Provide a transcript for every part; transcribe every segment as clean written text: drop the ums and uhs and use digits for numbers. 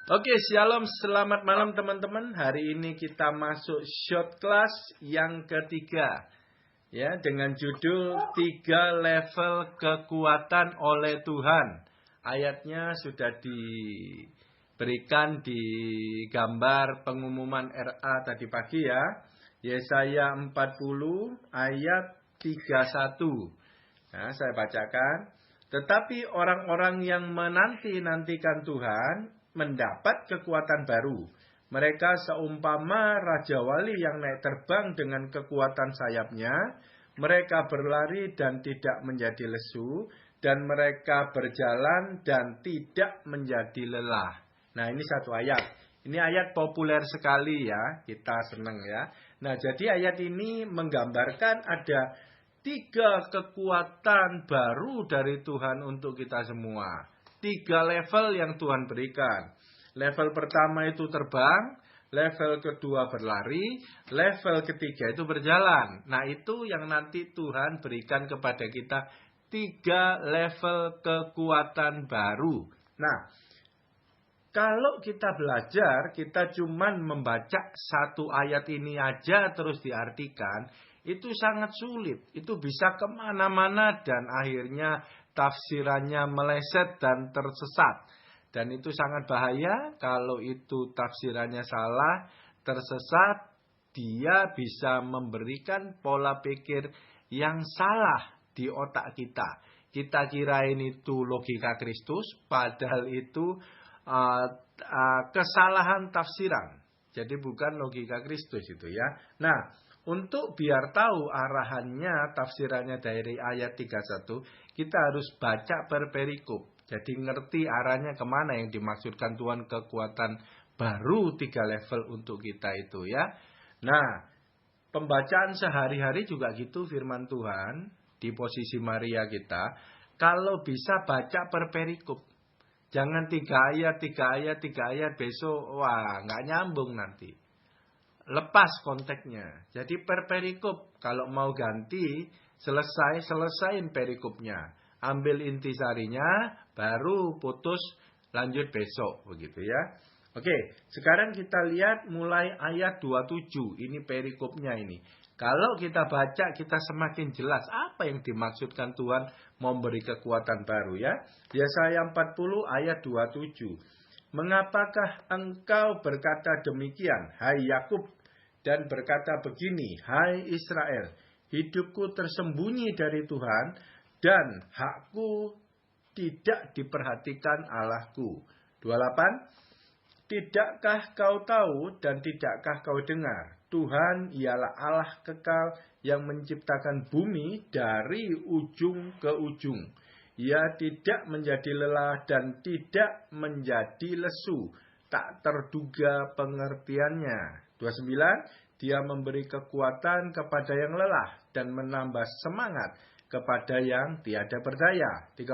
Oke, shalom, selamat malam teman-teman. Hari ini kita masuk short class yang ketiga. Ya, dengan judul 3 level kekuatan oleh Tuhan. Ayatnya sudah diberikan di gambar pengumuman RA tadi pagi ya. Yesaya 40 ayat 31. Nah, saya bacakan. Tetapi orang-orang yang menanti-nantikan Tuhan mendapat kekuatan baru. Mereka seumpama Raja Wali yang naik terbang dengan kekuatan sayapnya. Mereka berlari dan tidak menjadi lesu. Dan mereka berjalan dan tidak menjadi lelah. Nah, ini satu ayat. Ini ayat populer sekali ya. Kita senang ya. Nah, jadi ayat ini menggambarkan ada 3 kekuatan baru dari Tuhan untuk kita semua. 3 level yang Tuhan berikan. Level pertama itu terbang, level kedua berlari, level ketiga itu berjalan. Nah, itu yang nanti Tuhan berikan kepada kita 3 level kekuatan baru. Nah, kalau kita belajar, kita cuman membaca satu ayat ini aja terus diartikan, itu sangat sulit. Itu bisa kemana-mana dan akhirnya tafsirannya meleset dan tersesat. Dan itu sangat bahaya kalau itu tafsirannya salah, tersesat, dia bisa memberikan pola pikir yang salah di otak kita. Kita kirain itu logika Kristus, padahal itu kesalahan tafsiran. Jadi bukan logika Kristus itu ya. Nah, untuk biar tahu arahannya, tafsirannya dari ayat 31, kita harus baca per perikop. Jadi ngerti arahnya kemana yang dimaksudkan Tuhan kekuatan baru 3 level untuk kita itu ya. Nah, pembacaan sehari-hari juga gitu firman Tuhan di posisi Maria kita. Kalau bisa baca per perikop. Jangan 3 ayat besok, wah nggak nyambung nanti. Lepas konteksnya. Jadi per perikop, kalau mau ganti, selesain perikopnya. Ambil intisarinya, baru putus, lanjut besok. Begitu ya. Oke, sekarang kita lihat mulai ayat 27. Ini perikopnya ini. Kalau kita baca, kita semakin jelas apa yang dimaksudkan Tuhan memberi kekuatan baru ya. Yesaya 40 ayat 27. Mengapakah engkau berkata demikian, hai Yakub, dan berkata begini, hai Israel, hidupku tersembunyi dari Tuhan, dan hakku tidak diperhatikan Allahku. 28. Tidakkah kau tahu dan tidakkah kau dengar? Tuhan ialah Allah kekal yang menciptakan bumi dari ujung ke ujung. Ia tidak menjadi lelah dan tidak menjadi lesu. Tak terduga pengertiannya. 29. Dia memberi kekuatan kepada yang lelah dan menambah semangat kepada yang tiada berdaya. 30.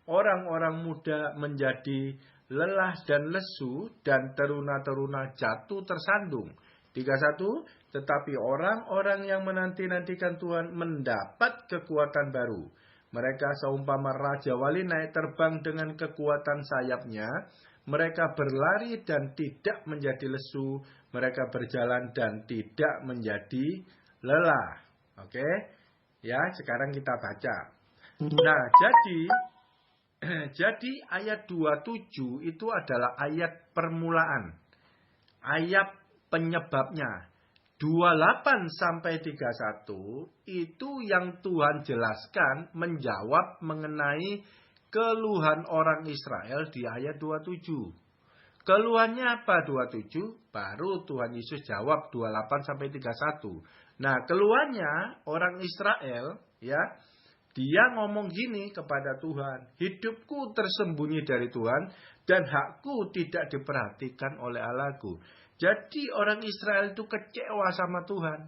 Orang-orang muda menjadi lelah dan lesu dan teruna-teruna jatuh tersandung. 31. Tetapi orang-orang yang menanti-nantikan Tuhan mendapat kekuatan baru. Mereka seumpama Raja Wali naik terbang dengan kekuatan sayapnya. Mereka berlari dan tidak menjadi lesu. Mereka berjalan dan tidak menjadi lelah. Oke? Ya, sekarang kita baca. Nah, jadi ayat 27 itu adalah ayat permulaan. Ayat penyebabnya. 28 sampai 31 itu yang Tuhan jelaskan menjawab mengenai keluhan orang Israel di ayat 27. Keluhannya apa 27? Baru Tuhan Yesus jawab 28 sampai 31. Nah, keluhannya orang Israel ya, dia ngomong gini kepada Tuhan, hidupku tersembunyi dari Tuhan dan hakku tidak diperhatikan oleh Allahku. Jadi orang Israel itu kecewa sama Tuhan.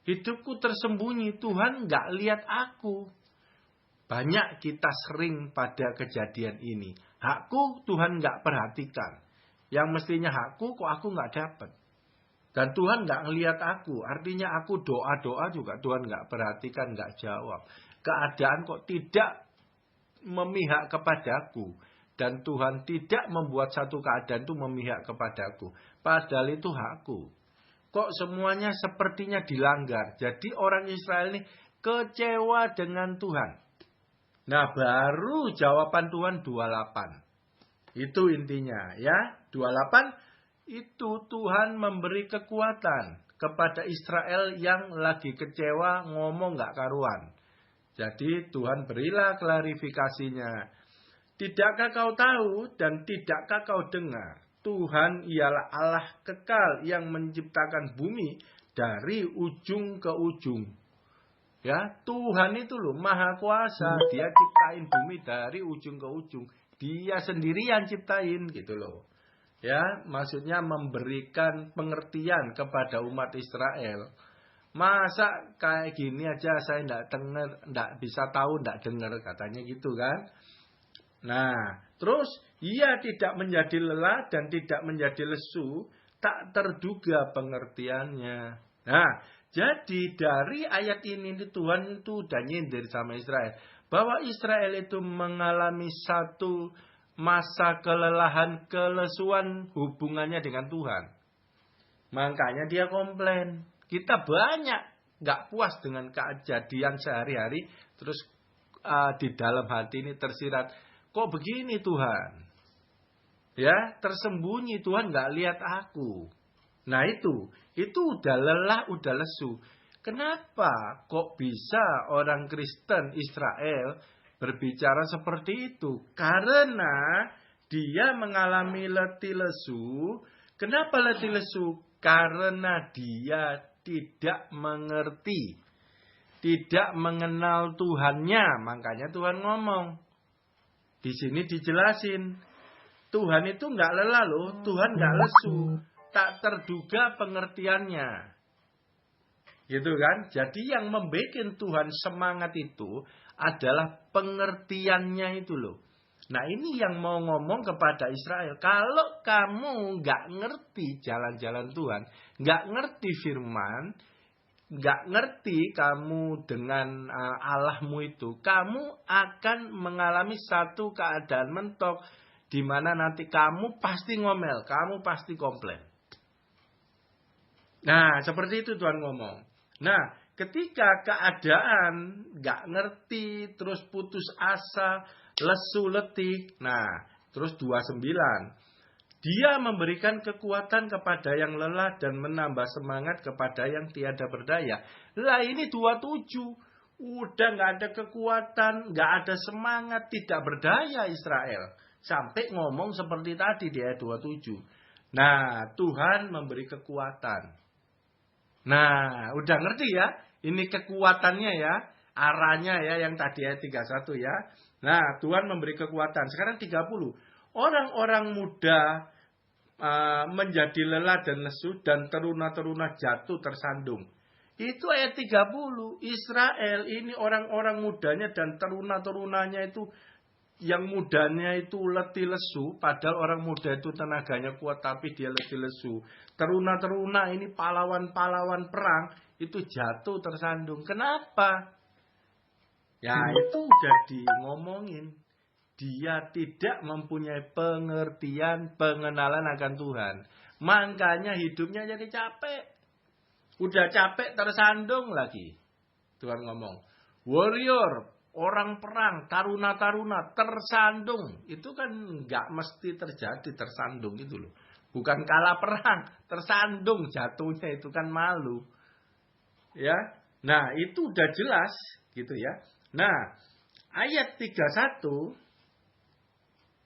Hidupku tersembunyi, Tuhan nggak lihat aku. Banyak kita sering pada kejadian ini. Hakku Tuhan nggak perhatikan. Yang mestinya hakku kok aku nggak dapat. Dan Tuhan nggak ngelihat aku. Artinya aku doa-doa juga Tuhan nggak perhatikan, nggak jawab. Keadaan kok tidak memihak kepadaku. Dan Tuhan tidak membuat satu keadaan itu memihak kepadaku. Padahal itu hakku. Kok semuanya sepertinya dilanggar. Jadi orang Israel ini kecewa dengan Tuhan. Nah, baru jawaban Tuhan 28. Itu intinya ya. 28 itu Tuhan memberi kekuatan kepada Israel yang lagi kecewa ngomong gak karuan. Jadi Tuhan berilah klarifikasinya. Tidakkah kau tahu dan tidakkah kau dengar? Tuhan ialah Allah kekal yang menciptakan bumi dari ujung ke ujung. Ya, Tuhan itu loh maha kuasa. Dia ciptain bumi dari ujung ke ujung. Dia sendiri yang ciptain gitu loh. Ya, maksudnya memberikan pengertian kepada umat Israel. Masa kayak gini aja saya enggak bisa tahu, enggak dengar katanya gitu kan. Nah, terus ia tidak menjadi lelah dan tidak menjadi lesu, tak terduga pengertiannya. Nah, jadi dari ayat ini Tuhan itu udah nyindir sama Israel. Bahwa Israel itu mengalami satu masa kelelahan, kelesuan hubungannya dengan Tuhan. Makanya dia komplain. Kita banyak gak puas dengan kejadian sehari-hari. Terus di dalam hati ini tersirat. Kok begini Tuhan? Ya, tersembunyi Tuhan gak lihat aku. Nah itu udah lelah, udah lesu. Kenapa kok bisa orang Kristen Israel berbicara seperti itu? Karena dia mengalami letih lesu. Kenapa letih lesu? Karena dia tidak mengerti. Tidak mengenal Tuhannya. Makanya Tuhan ngomong. Di sini dijelasin. Tuhan itu nggak lelah loh. Tuhan nggak lesu. Tak terduga pengertiannya. Gitu kan. Jadi yang membuat Tuhan semangat itu adalah pengertiannya itu loh. Nah ini yang mau ngomong kepada Israel. Kalau kamu nggak ngerti jalan-jalan Tuhan. Nggak ngerti firman. Nggak ngerti kamu dengan Allahmu itu, kamu akan mengalami satu keadaan mentok, di mana nanti kamu pasti ngomel, kamu pasti komplain. Nah, seperti itu Tuhan ngomong. Nah, ketika keadaan nggak ngerti, terus putus asa, lesu letih, nah, terus 29. Dia memberikan kekuatan kepada yang lelah dan menambah semangat kepada yang tiada berdaya. Lah ini 27. Udah gak ada kekuatan, gak ada semangat, tidak berdaya Israel. Sampai ngomong seperti tadi di ayat 27. Nah, Tuhan memberi kekuatan. Nah, udah ngerti ya? Ini kekuatannya ya. Arahnya ya yang tadi ayat 31 ya. Nah, Tuhan memberi kekuatan. Sekarang 30. Orang-orang muda menjadi lelah dan lesu dan teruna-teruna jatuh tersandung. Itu ayat 30. Israel ini orang-orang mudanya dan teruna-terunanya itu, yang mudanya itu letih lesu. Padahal orang muda itu tenaganya kuat tapi dia letih lesu. Teruna-teruna ini pahlawan-pahlawan perang itu jatuh tersandung. Kenapa? Ya itu jadi ngomongin. Dia tidak mempunyai pengertian, pengenalan akan Tuhan. Makanya hidupnya jadi capek. Udah capek tersandung lagi. Tuhan ngomong. Warrior, orang perang, taruna-taruna, tersandung. Itu kan nggak mesti terjadi tersandung gitu loh. Bukan kalah perang, tersandung jatuhnya itu kan malu. Ya. Nah itu udah jelas gitu ya. Nah ayat 31.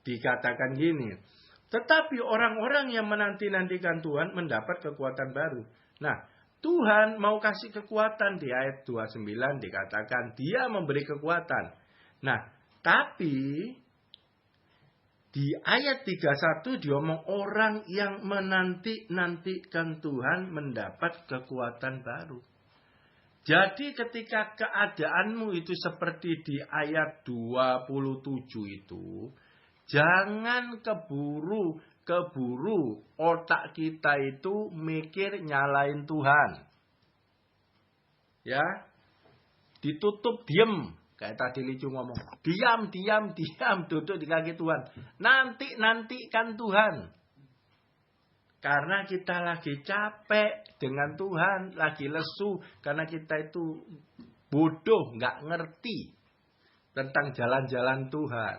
Dikatakan gini, tetapi orang-orang yang menanti-nantikan Tuhan mendapat kekuatan baru. Nah, Tuhan mau kasih kekuatan di ayat 29 dikatakan dia memberi kekuatan. Nah, tapi di ayat 31 diomong orang yang menanti-nantikan Tuhan mendapat kekuatan baru. Jadi ketika keadaanmu itu seperti di ayat 27 itu, jangan keburu otak kita itu mikir nyalain Tuhan. Ya. Ditutup diem. Kayak tadi Licu ngomong, diam, duduk di kaki Tuhan. Nantikan Tuhan. Karena kita lagi capek dengan Tuhan, lagi lesu. Karena kita itu bodoh, nggak ngerti tentang jalan-jalan Tuhan.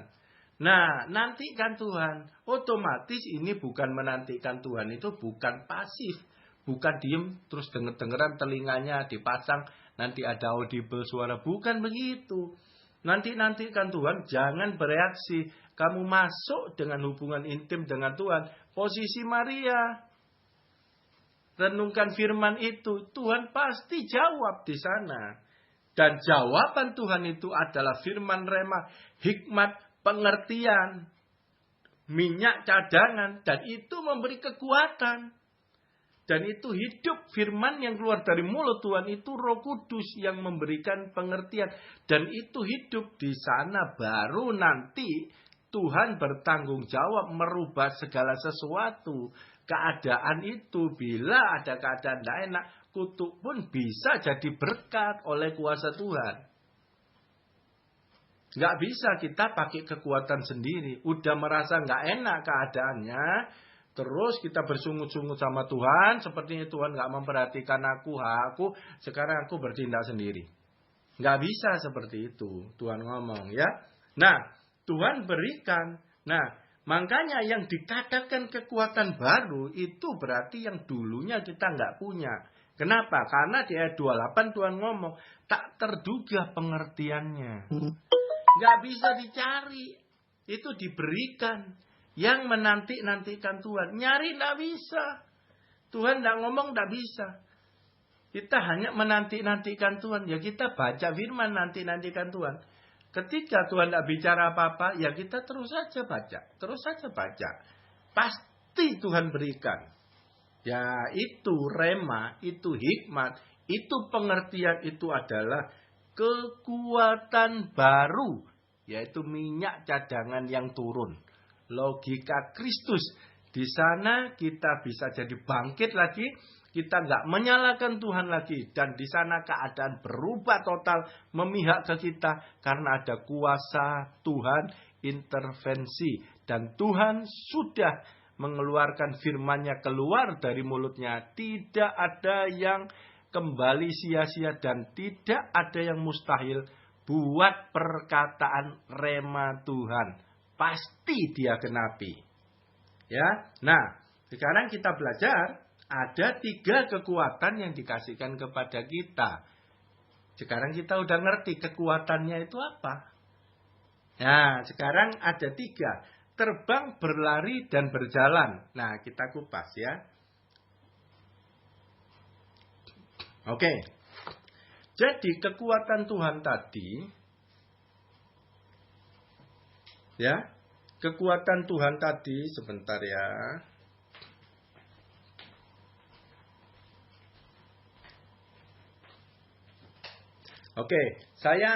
Nah, nantikan Tuhan. Otomatis ini bukan menantikan Tuhan, itu bukan pasif. Bukan diem, terus denger-dengeran telinganya dipasang. Nanti ada audible suara. Bukan begitu. Nantikan Tuhan, jangan bereaksi. Kamu masuk dengan hubungan intim dengan Tuhan. Posisi Maria. Renungkan firman itu. Tuhan pasti jawab di sana. Dan jawaban Tuhan itu adalah firman rema, hikmat, pengertian, minyak cadangan. Dan itu memberi kekuatan. Dan itu hidup, firman yang keluar dari mulut Tuhan itu Roh Kudus yang memberikan pengertian. Dan itu hidup di sana, baru nanti Tuhan bertanggung jawab merubah segala sesuatu. Keadaan itu, bila ada keadaan tidak enak, kutuk pun bisa jadi berkat oleh kuasa Tuhan. Nggak bisa kita pakai kekuatan sendiri. Udah merasa nggak enak keadaannya, terus kita bersungut-sungut sama Tuhan, sepertinya Tuhan nggak memperhatikan aku, sekarang aku bertindak sendiri. Nggak bisa seperti itu, Tuhan ngomong ya. Nah, Tuhan berikan. Nah, makanya yang dikatakan kekuatan baru itu berarti yang dulunya kita nggak punya. Kenapa? Karena di ayat 28 Tuhan ngomong, tak terduga pengertiannya. Nggak bisa dicari, itu diberikan. Yang menantikan Tuhan. Nyari tidak bisa. Tuhan tidak ngomong tidak bisa. Kita hanya menantikan Tuhan. Ya kita baca firman nantikan Tuhan. Ketika Tuhan tidak bicara apa-apa. Ya kita terus saja baca. Terus saja baca. Pasti Tuhan berikan. Ya itu rema. Itu hikmat. Itu pengertian. Itu adalah kekuatan baru. Yaitu minyak cadangan yang turun. Logika Kristus. Di sana kita bisa jadi bangkit lagi. Kita nggak menyalahkan Tuhan lagi. Dan di sana keadaan berubah total. Memihak ke kita. Karena ada kuasa Tuhan intervensi. Dan Tuhan sudah mengeluarkan firman-Nya keluar dari mulutnya. Tidak ada yang kembali sia-sia. Dan tidak ada yang mustahil. Buat perkataan rema Tuhan. Pasti dia genapi. Ya. Nah, sekarang kita belajar ada 3 kekuatan yang dikasihkan kepada kita. Sekarang kita udah ngerti kekuatannya itu apa. Nah, sekarang ada 3. Terbang, berlari, dan berjalan. Nah, kita kupas ya. Oke. Jadi kekuatan Tuhan tadi, ya, kekuatan Tuhan tadi, sebentar ya. Oke, saya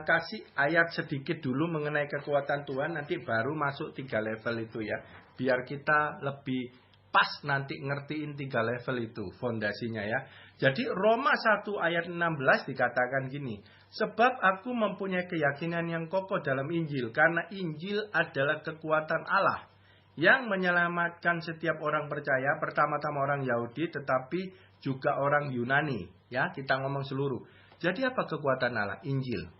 kasih ayat sedikit dulu mengenai kekuatan Tuhan, nanti baru masuk 3 level itu ya. Biar kita lebih pas nanti ngertiin 3 level itu, fondasinya ya. Jadi Roma 1 ayat 16 dikatakan gini. Sebab aku mempunyai keyakinan yang kokoh dalam Injil. Karena Injil adalah kekuatan Allah. Yang menyelamatkan setiap orang percaya. Pertama-tama orang Yahudi tetapi juga orang Yunani. Ya, kita ngomong seluruh. Jadi apa kekuatan Allah? Injil.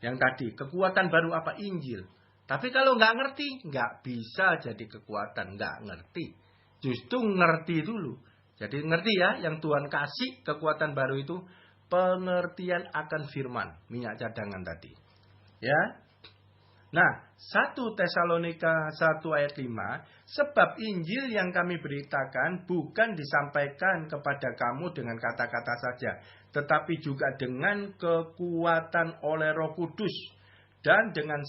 Yang tadi, kekuatan baru apa? Injil. Tapi kalau nggak ngerti, nggak bisa jadi kekuatan. Nggak ngerti. Justru ngerti dulu. Jadi ngerti ya, yang Tuhan kasih kekuatan baru itu pengertian akan firman, minyak cadangan tadi. Ya. Nah, 1 Tesalonika 1 ayat 5, sebab Injil yang kami beritakan bukan disampaikan kepada kamu dengan kata-kata saja, tetapi juga dengan kekuatan oleh Roh Kudus dan dengan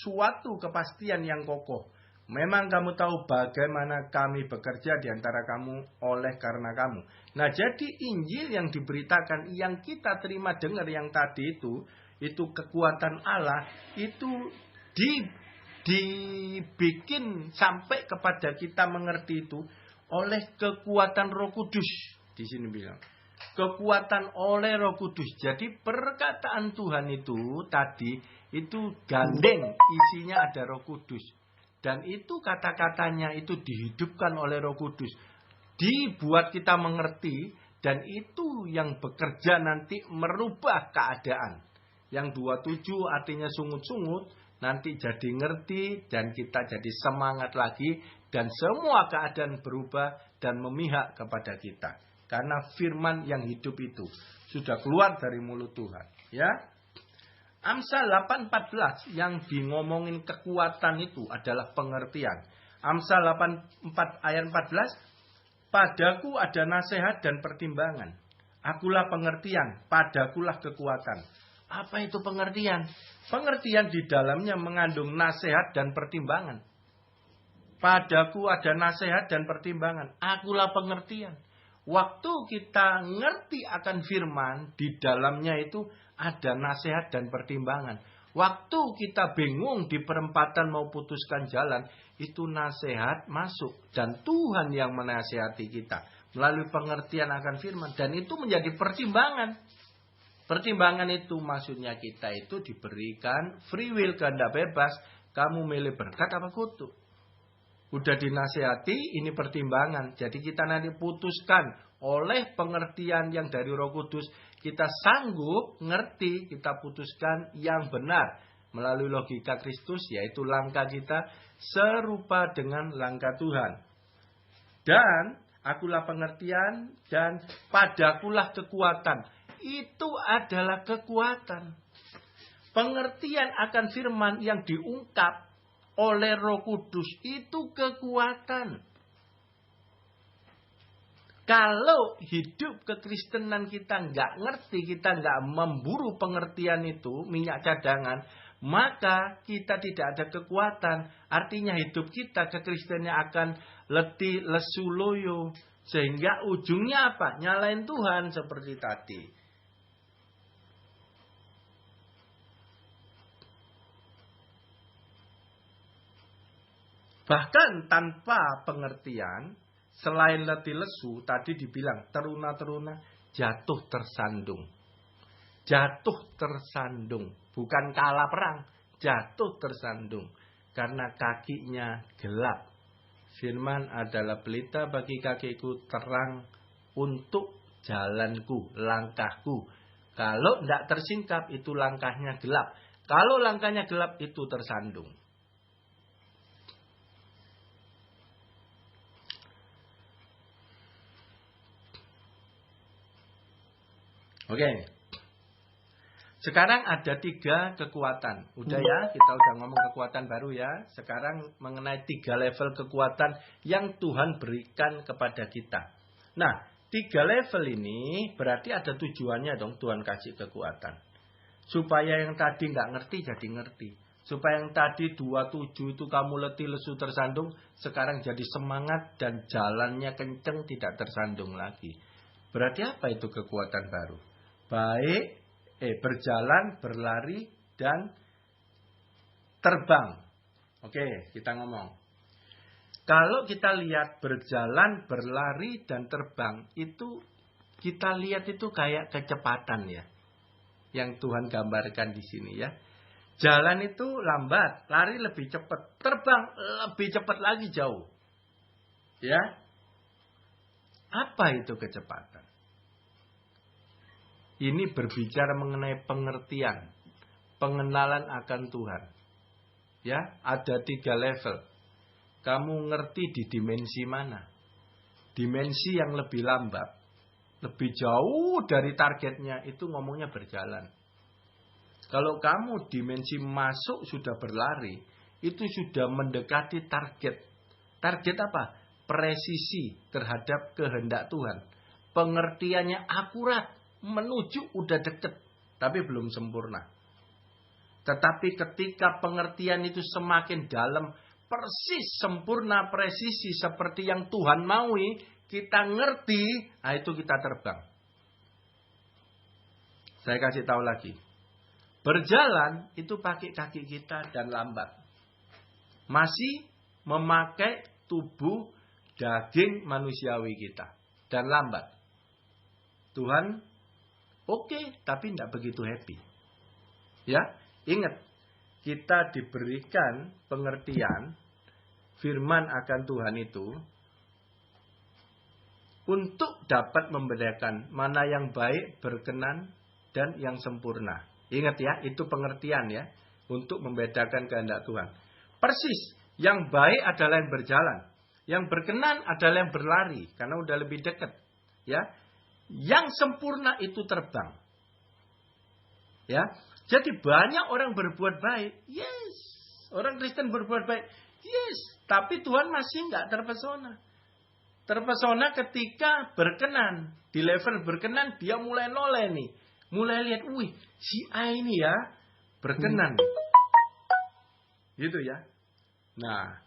suatu kepastian yang kokoh. Memang kamu tahu bagaimana kami bekerja di antara kamu oleh karena kamu. Nah, jadi Injil yang diberitakan, yang kita terima dengar yang tadi itu kekuatan Allah, itu dibikin sampai kepada kita mengerti itu oleh kekuatan Roh Kudus. Di sini bilang. Kekuatan oleh Roh Kudus. Jadi perkataan Tuhan itu tadi itu gandeng, isinya ada Roh Kudus. Dan itu kata-katanya itu dihidupkan oleh Roh Kudus. Dibuat kita mengerti dan itu yang bekerja nanti merubah keadaan. Yang 27 artinya sungut-sungut nanti jadi ngerti dan kita jadi semangat lagi dan semua keadaan berubah dan memihak kepada kita. Karena firman yang hidup itu sudah keluar dari mulut Tuhan, ya. Amsal 8:14 yang ngomongin kekuatan itu adalah pengertian. Amsal 8 ayat 14, padaku ada nasihat dan pertimbangan. Akulah pengertian, padakulah kekuatan. Apa itu pengertian? Pengertian di dalamnya mengandung nasihat dan pertimbangan. Padaku ada nasihat dan pertimbangan. Akulah pengertian. Waktu kita ngerti akan firman, di dalamnya itu ada nasihat dan pertimbangan. Waktu kita bingung di perempatan mau putuskan jalan, itu nasihat masuk. Dan Tuhan yang menasihati kita melalui pengertian akan firman. Dan itu menjadi pertimbangan. Pertimbangan itu maksudnya kita itu diberikan free will, kehendak bebas. Kamu milih berkat apa kutuk. Udah dinasihati, ini pertimbangan. Jadi kita nanti putuskan oleh pengertian yang dari Roh Kudus. Kita sanggup ngerti, kita putuskan yang benar. Melalui logika Kristus, yaitu langkah kita serupa dengan langkah Tuhan. Dan akulah pengertian dan padakulah kekuatan. Itu adalah kekuatan. Pengertian akan firman yang diungkap oleh Roh Kudus itu kekuatan. Kalau hidup kekristenan kita nggak ngerti, kita nggak memburu pengertian itu, minyak cadangan, maka kita tidak ada kekuatan. Artinya hidup kita kekristenannya akan letih, lesu, loyo. Sehingga ujungnya apa? Nyalain Tuhan seperti tadi. Bahkan tanpa pengertian, selain letih lesu, tadi dibilang teruna-teruna jatuh tersandung. Jatuh tersandung. Bukan kalah perang, jatuh tersandung. Karena kakinya gelap. Firman adalah pelita bagi kakiku, terang untuk jalanku, langkahku. Kalau tidak tersingkap, itu langkahnya gelap. Kalau langkahnya gelap, itu tersandung. Oke. Sekarang ada 3 kekuatan. Udah ya, kita udah ngomong kekuatan baru ya. Sekarang mengenai 3 level kekuatan yang Tuhan berikan kepada kita. Nah, 3 level ini berarti ada tujuannya dong Tuhan kasih kekuatan. Supaya yang tadi nggak ngerti jadi ngerti. Supaya yang tadi 27 itu kamu letih, lesu, tersandung. Sekarang jadi semangat dan jalannya kenceng, tidak tersandung lagi. Berarti apa itu kekuatan baru? Baik, berjalan, berlari, dan terbang. Oke, kita ngomong. Kalau kita lihat berjalan, berlari, dan terbang, itu kita lihat itu kayak kecepatan ya. Yang Tuhan gambarkan di sini ya. Jalan itu lambat, lari lebih cepat, terbang lebih cepat lagi jauh. Ya. Apa itu kecepatan? Ini berbicara mengenai pengertian, pengenalan akan Tuhan. Ya, ada 3 level. Kamu ngerti di dimensi mana? Dimensi yang lebih lambat, lebih jauh dari targetnya, itu ngomongnya berjalan. Kalau kamu dimensi masuk sudah berlari, itu sudah mendekati target. Target apa? Presisi terhadap kehendak Tuhan. Pengertiannya akurat. Menuju udah deket, tapi belum sempurna. Tetapi ketika pengertian itu semakin dalam, persis, sempurna, presisi seperti yang Tuhan maui, kita ngerti, nah itu kita terbang. Saya kasih tahu lagi. Berjalan itu pakai kaki kita dan lambat. Masih memakai tubuh daging manusiawi kita dan lambat. Tuhan oke, tapi tidak begitu happy. Ya, ingat, kita diberikan pengertian firman akan Tuhan itu untuk dapat membedakan mana yang baik, berkenan, dan yang sempurna. Ingat ya, itu pengertian ya, untuk membedakan kehendak Tuhan. Persis, yang baik adalah yang berjalan, yang berkenan adalah yang berlari, karena udah lebih dekat. Ya, yang sempurna itu terbang. Ya, jadi banyak orang berbuat baik, yes. Orang Kristen berbuat baik, yes. Tapi Tuhan masih nggak terpesona. Terpesona ketika berkenan. Di level berkenan dia mulai noleh nih. Mulai lihat, wih si A ini ya berkenan. Gitu ya. Nah,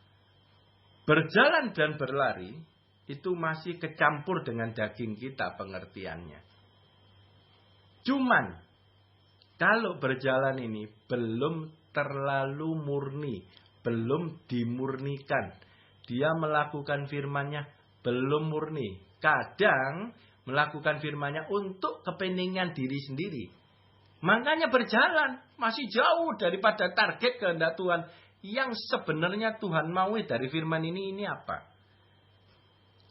berjalan dan berlari itu masih kecampur dengan daging kita pengertiannya. Cuman, kalau berjalan ini belum terlalu murni. Belum dimurnikan. Dia melakukan firman-Nya belum murni. Kadang melakukan firman-Nya untuk kepentingan diri sendiri. Makanya berjalan masih jauh daripada target kehendak Tuhan. Yang sebenarnya Tuhan maui dari firman ini apa?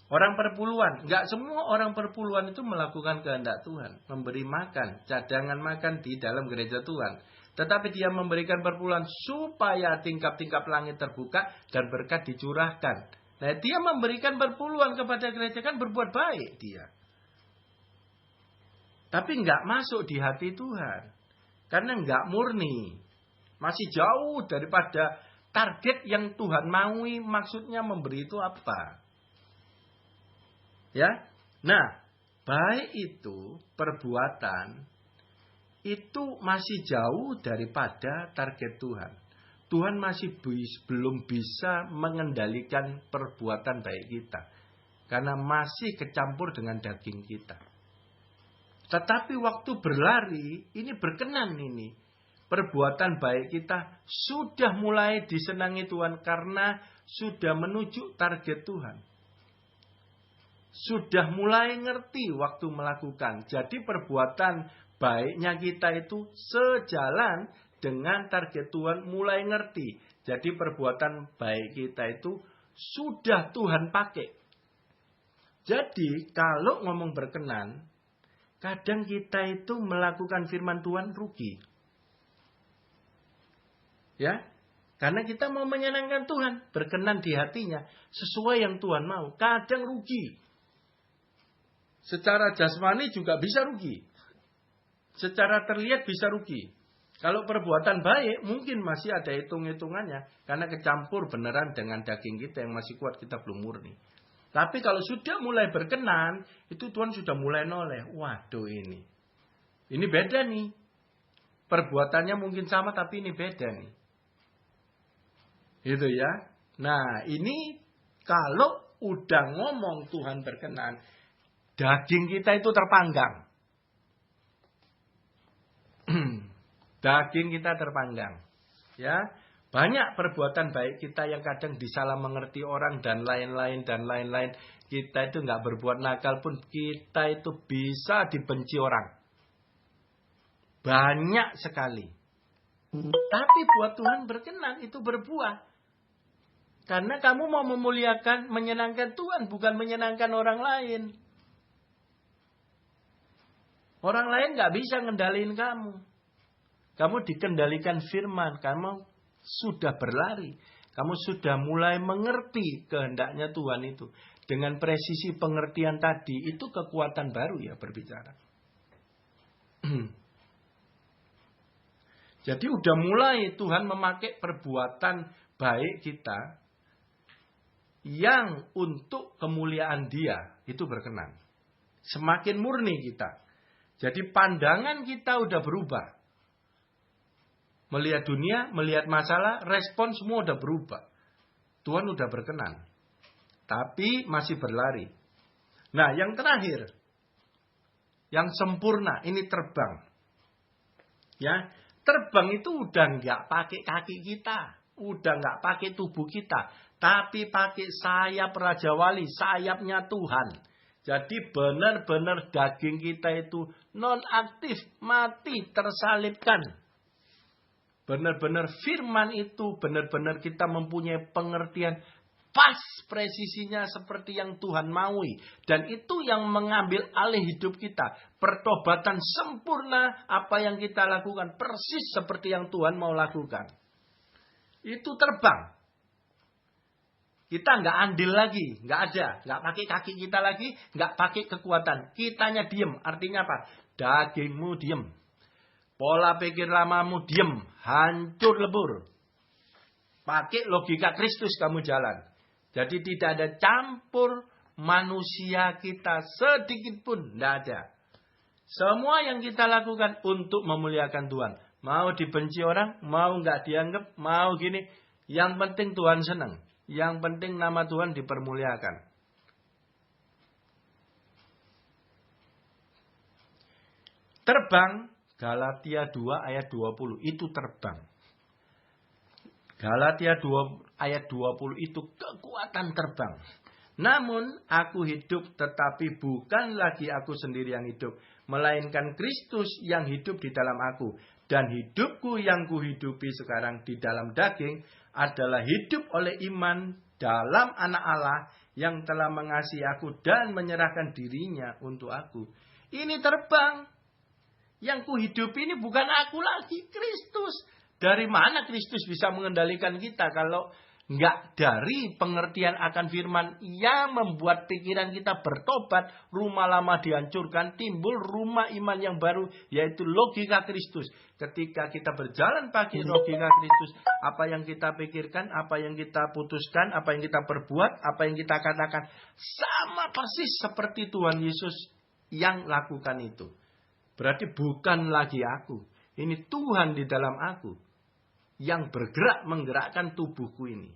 Orang perpuluhan. Enggak semua orang perpuluhan itu melakukan kehendak Tuhan. Memberi makan, cadangan makan di dalam gereja Tuhan. Tetapi dia memberikan perpuluhan supaya tingkap-tingkap langit terbuka dan berkat dicurahkan. Nah, dia memberikan perpuluhan kepada gereja, kan berbuat baik dia. Tapi enggak masuk di hati Tuhan. Karena enggak murni. Masih jauh daripada target yang Tuhan maui, maksudnya memberi itu apa. Ya. Nah, baik itu perbuatan itu masih jauh daripada target Tuhan. Tuhan masih belum bisa mengendalikan perbuatan baik kita. Karena masih kecampur dengan daging kita. Tetapi waktu berlari, ini berkenan ini. Perbuatan baik kita sudah mulai disenangi Tuhan karena sudah menuju target Tuhan. Sudah mulai ngerti waktu melakukan. Jadi perbuatan baiknya kita itu sejalan dengan target Tuhan, mulai ngerti. Jadi perbuatan baik kita itu sudah Tuhan pakai. Jadi kalau ngomong berkenan, kadang kita itu melakukan firman Tuhan rugi. Ya, karena kita mau menyenangkan Tuhan, berkenan di hatinya, sesuai yang Tuhan mau. Kadang rugi. Secara jasmani juga bisa rugi. Secara terlihat bisa rugi. Kalau perbuatan baik mungkin masih ada hitung-hitungannya. Karena kecampur beneran dengan daging kita yang masih kuat, kita belum murni. Tapi kalau sudah mulai berkenan, itu Tuhan sudah mulai noleh. Waduh ini. Ini beda nih. Perbuatannya mungkin sama tapi ini beda nih. Gitu ya. Nah ini kalau udah ngomong Tuhan berkenan, daging kita itu terpanggang. Daging kita terpanggang. Ya, banyak perbuatan baik kita yang kadang disalah mengerti orang dan lain-lain dan lain-lain. Kita itu nggak berbuat nakal pun kita itu bisa dibenci orang. Banyak sekali. Tapi buat Tuhan berkenan itu berbuah. Karena kamu mau memuliakan, menyenangkan Tuhan, bukan menyenangkan orang lain. Orang lain nggak bisa ngendaliin kamu. Kamu dikendalikan firman, kamu sudah berlari. Kamu sudah mulai mengerti kehendaknya Tuhan itu. Dengan presisi pengertian tadi, itu kekuatan baru ya berbicara. Jadi udah mulai Tuhan memakai perbuatan baik kita yang untuk kemuliaan Dia, itu berkenan. Semakin murni kita. Jadi pandangan kita udah berubah. Melihat dunia, melihat masalah, respon semua udah berubah. Tuhan udah berkenan. Tapi masih berlari. Nah, yang terakhir. Yang sempurna, ini terbang. Ya, terbang itu udah nggak pakai kaki kita. Udah nggak pakai tubuh kita. Tapi pakai sayap Raja Wali, sayapnya Tuhan. Jadi benar-benar daging kita itu non-aktif, mati, tersalibkan. Benar-benar firman itu, benar-benar kita mempunyai pengertian pas presisinya seperti yang Tuhan maui. Dan itu yang mengambil alih hidup kita. Pertobatan sempurna apa yang kita lakukan. Persis seperti yang Tuhan mau lakukan. Itu terbang. Kita nggak andil lagi, nggak ada, nggak pakai kaki kita lagi, nggak pakai kekuatan. Kitanya diem, artinya apa? Dagingmu diem, pola pikir lamamu diem, hancur lebur. Pakai logika Kristus kamu jalan. Jadi tidak ada campur manusia kita sedikit pun, nggak ada. Semua yang kita lakukan untuk memuliakan Tuhan. Mau dibenci orang, mau nggak dianggap, mau gini, yang penting Tuhan senang. Yang penting nama Tuhan dipermuliakan. Terbang, Galatia 2 ayat 20, itu terbang. Galatia 2 ayat 20 itu kekuatan terbang. Namun aku hidup, tetapi bukan lagi aku sendiri yang hidup, melainkan Kristus yang hidup di dalam aku. Dan hidupku yang kuhidupi sekarang di dalam daging adalah hidup oleh iman dalam Anak Allah yang telah mengasihi aku dan menyerahkan dirinya untuk aku. Ini terbang. Yang kuhidupi ini bukan aku lagi, Kristus. Dari mana Kristus bisa mengendalikan kita kalau nggak dari pengertian akan firman yang membuat pikiran kita bertobat, rumah lama dihancurkan, timbul rumah iman yang baru, yaitu logika Kristus. Ketika kita berjalan pakai logika Kristus, apa yang kita pikirkan, apa yang kita putuskan, apa yang kita perbuat, apa yang kita katakan, sama persis seperti Tuhan Yesus yang lakukan itu. Berarti bukan lagi aku, ini Tuhan di dalam aku yang bergerak menggerakkan tubuhku ini.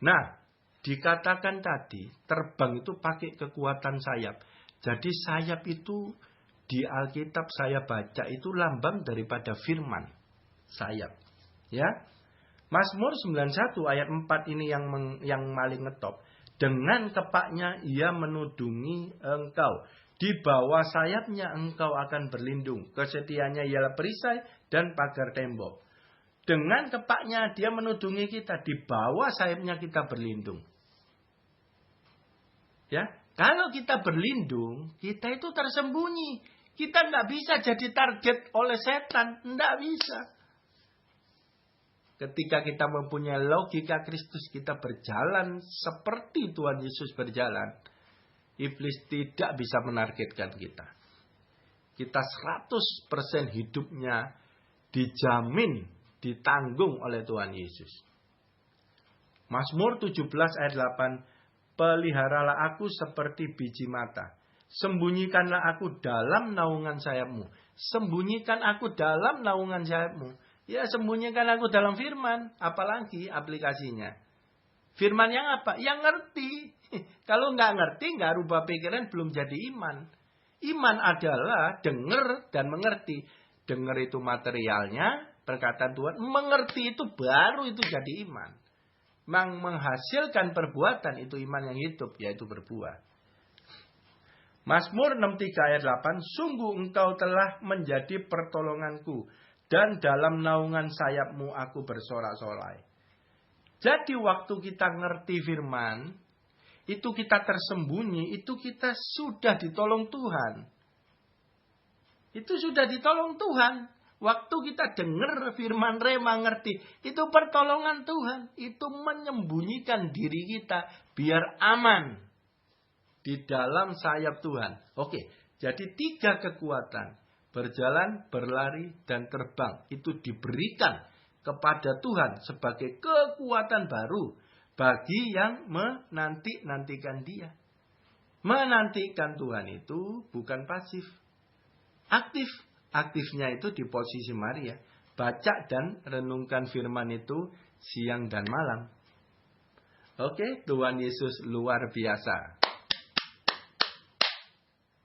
Nah, dikatakan tadi terbang itu pakai kekuatan sayap. Jadi sayap itu di Alkitab saya baca itu lambang daripada firman. Sayap. Ya. Mazmur 91 ayat 4 ini yang paling ngetop. Dengan kepaknya ia menudungi engkau. Di bawah sayapnya engkau akan berlindung. Kesetiaannya ialah perisai dan pagar tembok. Dengan kepaknya dia menudungi kita. Di bawah sayapnya kita berlindung. Ya, kalau kita berlindung, kita itu tersembunyi. Kita nggak bisa jadi target oleh setan. Nggak bisa. Ketika kita mempunyai logika Kristus, kita berjalan seperti Tuhan Yesus berjalan. Iblis tidak bisa menargetkan kita. Kita 100% hidupnya dijamin, ditanggung oleh Tuhan Yesus. Mazmur 17 ayat 8. Peliharalah aku seperti biji mata. Sembunyikanlah aku dalam naungan sayapmu. Sembunyikan aku dalam naungan sayapmu. Ya, sembunyikan aku dalam firman. Apalagi aplikasinya. Firman yang apa? Yang ngerti. Kalau nggak ngerti, nggak rubah pikiran, belum jadi iman. Iman adalah dengar dan mengerti. Dengar itu materialnya, perkataan Tuhan. Mengerti itu baru itu jadi iman. Menghasilkan perbuatan itu iman yang hidup, yaitu berbuah. Mazmur 63 ayat 8. Sungguh engkau telah menjadi pertolonganku. Dan dalam naungan sayapmu aku bersorak-sorai. Jadi waktu kita ngerti firman, itu kita tersembunyi, itu kita sudah ditolong Tuhan. Itu sudah ditolong Tuhan. Waktu kita dengar firman rema ngerti, itu pertolongan Tuhan. Itu menyembunyikan diri kita biar aman di dalam sayap Tuhan. Oke, jadi 3 kekuatan. Berjalan, berlari, dan terbang. Itu diberikan kepada Tuhan sebagai kekuatan baru bagi yang menanti-nantikan Dia. Menantikan Tuhan itu bukan pasif. Aktif. Aktifnya itu di posisi Maria. Baca dan renungkan firman itu siang dan malam. Oke, Tuhan Yesus luar biasa.